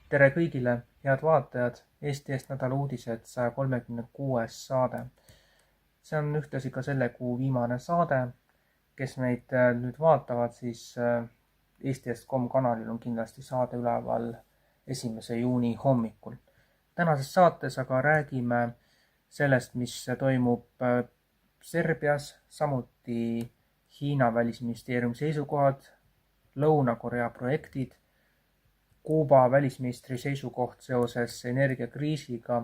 Tere kõigile, head vaatajad, Eesti Eest nädala uudised 136. saade. See on ühtlasi ka selle kuu viimane saade. Kes meid nüüd vaatavad, siis Eesti Eest.com kanalil on kindlasti saade üleval 1. juuni hommikul. Tänases saates aga räägime sellest, mis toimub Serbias, samuti Hiina välisministeeriumi seisukohad, Lõuna-Korea projektid, Kuuba välisministri seisukoht seoses energiakriisiga,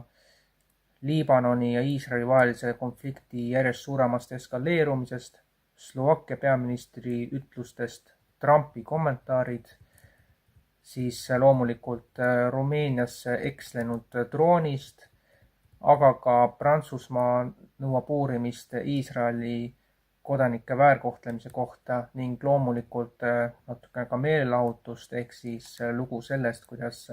Liibanoni ja Iisraeli vahelise konflikti järjest suuremast eskaleerumisest, Slovakkia peaministri ütlustest, Trumpi kommentaarid, siis loomulikult Rumeeniasse ekslenud droonist, aga ka Prantsusmaa nõuab uurimist Iisraeli kodanike väärkohtlemise kohta ning loomulikult natuke ka meelelahutust ehk siis lugu sellest, kuidas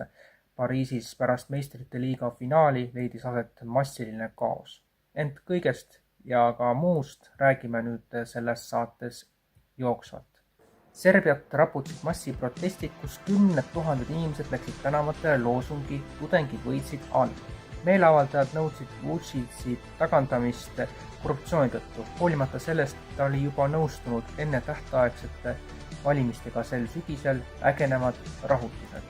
Pariisis pärast meistrite liiga finaali leidis aset massiline kaos. Ent kõigest ja ka muust räägime nüüd selles saates jooksvalt. Serbiat raputasid massiprotestid, kus 10 000 inimesed läksid tänavatele loosungi "Tudengid võitsid all". Meeleavaldajad nõudsid Vučići tagandamist korruptsiooni tõttu, hoolimata sellest, et ta oli juba nõustunud enne tähtaegsete valimistega sel sügisel ägenevad rahutused.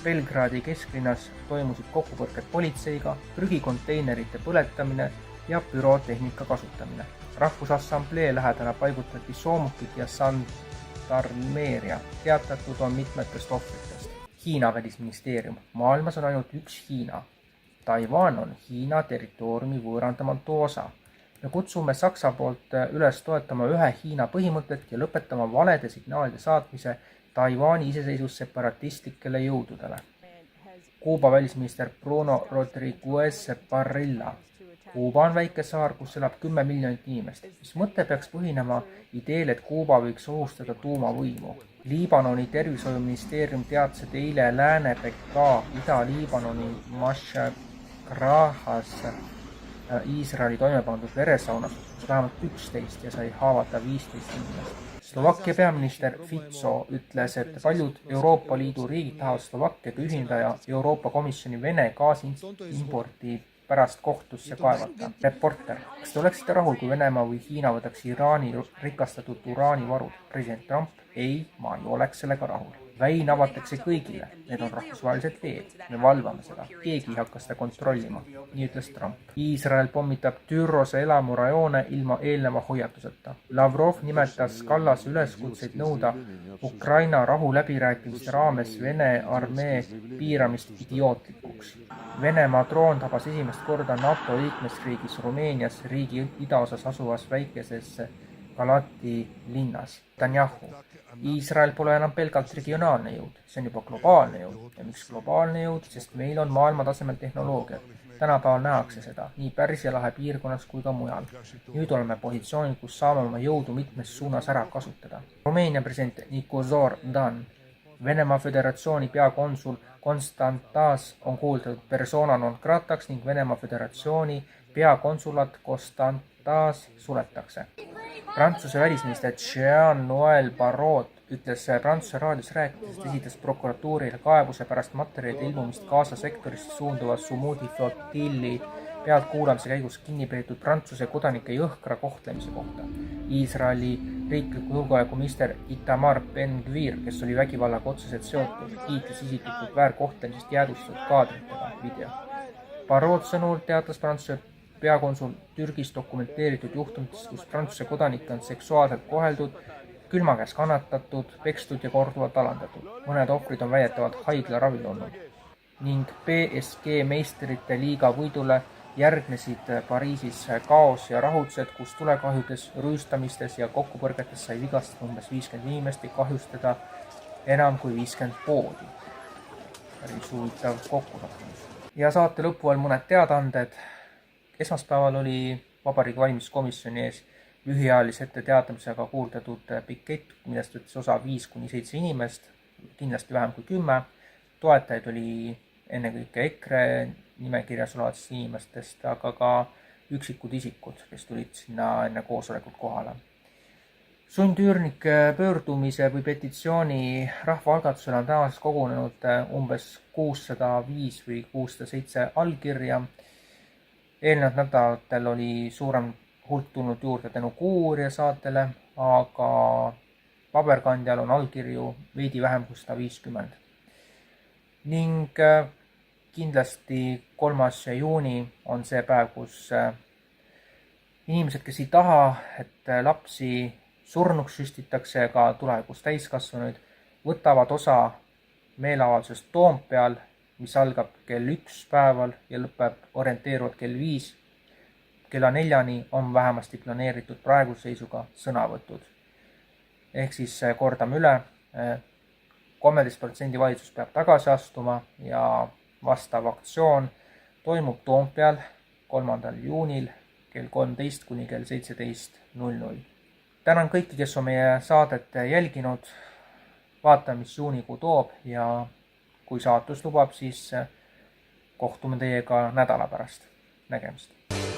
Belgradi kesklinnas toimusid kokkupõrked politseiga, prügikonteinerite põletamine ja pürotehnika kasutamine. Rahvusassamblee lähedale paigutati soomukid ja sandarmeeria. Teatatud on mitmetest ohvritest. Hiina välisministeerium. Maailmas on ainult üks Hiina. Taiwan on Hiina territooriumi võõrandamatu osa. Me kutsume Saksa poolt üles toetama ühe Hiina põhimõtet ja lõpetama valede signaalide saatmise Taiwani iseseisvus separatistlikele jõududele. Kuuba välisminister Bruno Rodriguez Parrilla. Kuuba on väike saar, kus elab 10 miljonit inimest, mis mõte peaks põhinema ideel, et Kuuba võiks ohustada tuumavõimu. Liibanoni tervishoiuministeerium teatas, et eile Lääne-Beka Ida-Liibanoni Mashrahas Iisraeli toimepandud veresaunas vähemalt 11 ja sai haavata 15 inimest. Slovakkia peaminister Fico ütles, et paljud Euroopa Liidu riigid tahavad Slovakkiaga ühineda ja Euroopa Komisjoni Vene gaasimporti pärast kohtusse kaevata. Reporter, kas te oleksite rahul, kui Venemaa või Hiina võtaks Iraani rikastatud uraanivarud? President Trump, ei, ma ei oleks sellega rahul. Väin avatakse kõigile, need on rahvusvahelised veed, me valvame seda, keegi ei hakka seda kontrollima, nii ütles Trump. Iisrael pommitab Tyrose elamurajoone ilma eelneva hoiatuseta. Lavrov nimetas Kallase üleskutseid nõuda Ukraina rahuläbirääkimiste raames Vene armee piiramist idiootlikuks. Venemaa droon tabas esimest korda NATO liikmesriigis Rumeenias riigi idaosas asuvas väikeses Galati linnas. Tanjahu. Iisrael pole enam pelgalt regionaalne jõud, see on juba globaalne jõud. Ja miks globaalne jõud? Sest meil on maailma tasemel tehnoloogiat. Tänapäeval nähakse seda nii Pärsia lahe piirkonnas kui ka mujal. Nüüd oleme positsioonil, kus saame oma jõudu mitmes suunas ära kasutada. Rumeenia president Nicozor Dan, Venemaa Föderatsiooni peakonsul Konstantas on kuuldatud persona non grataks ning Venemaa Föderatsiooni peakonsulat Konstantas suletakse. Prantsuse välisminister Jean-Noël Barrot ütles Prantsuse raadios rääkides, et esitas prokuratuurile kaebuse pärast materjalide ilmumist Gaza sektorisse suunduva Sumudi flotilli pealtkuulamise käigus kinni peetud Prantsuse kodanike jõhkra kohtlemise kohta. Iisraeli riikliku julgeolekuminister Itamar Ben-Gvir, kes oli vägivallaga otseselt seotud, kiitles isiklikult väärkohtlemisest jäädvustatud kaadritega video. Barrot sõnul teatas Prantsuse peakonsul Türgis dokumenteeritud juhtumitest, kus Prantsuse kodanikke on seksuaalselt koheldud, külma käes kannatatud, pekstud ja korduvalt alandatud. Mõned ohvrid on väidetavalt haiglaravil olnud. Ning PSG meistrite liiga võidule järgnesid Pariisis kaos ja rahutused, kus tulekahjudes, rüüstamistes ja kokkupõrgetes sai vigastada umbes 50 inimest ja kahjustada enam kui 50 poodi. Päris huvitav kokkuvõtmus. Ja saate lõppu veel mõned teadaanded. Esmaspäeval oli Vabariigi valimiskomisjoni ees lühiajalise etteteatamisega kuuldatud pikett, millest võttis osa 5-7 inimest, kindlasti vähem kui 10. Toetajaid oli ennekõike EKRE nimekirjas olevatest inimestest, aga ka üksikud isikud, kes tulid sinna enne koosolekut kohale. Sundüürnike pöördumise või petitsiooni rahvaalgatusele on tänaseks kogunenud umbes 605 või 607 allkirja. Eelnevad nädalatel oli suurem hulk tulnud juurde tänu Kuuuurija saatele, aga paberkandjal on allkirju veidi vähem kui 150. Ning kindlasti 3. juuni on see päev, kus inimesed, kes ei taha, et lapsi surnuks süstitakse ka tulevikus täiskasvanuid, võtavad osa meeleavaldusest Toompeal, mis algab kell 1 päeval ja lõpeb orienteeruvalt kell 5. Kella 4-ni on vähemasti planeeritud praeguse seisuga sõnavõtud. Ehk siis kordame üle, 13% valitsus peab tagasi astuma ja vastav aktsioon toimub Toompeal 3. juunil kell 13 kuni kell 17.00. Tänan kõiki, kes on meie saadet jälginud. Vaatame, mis juunikuu toob ja kui saatus lubab, siis kohtume teiega nädala pärast. Nägemist!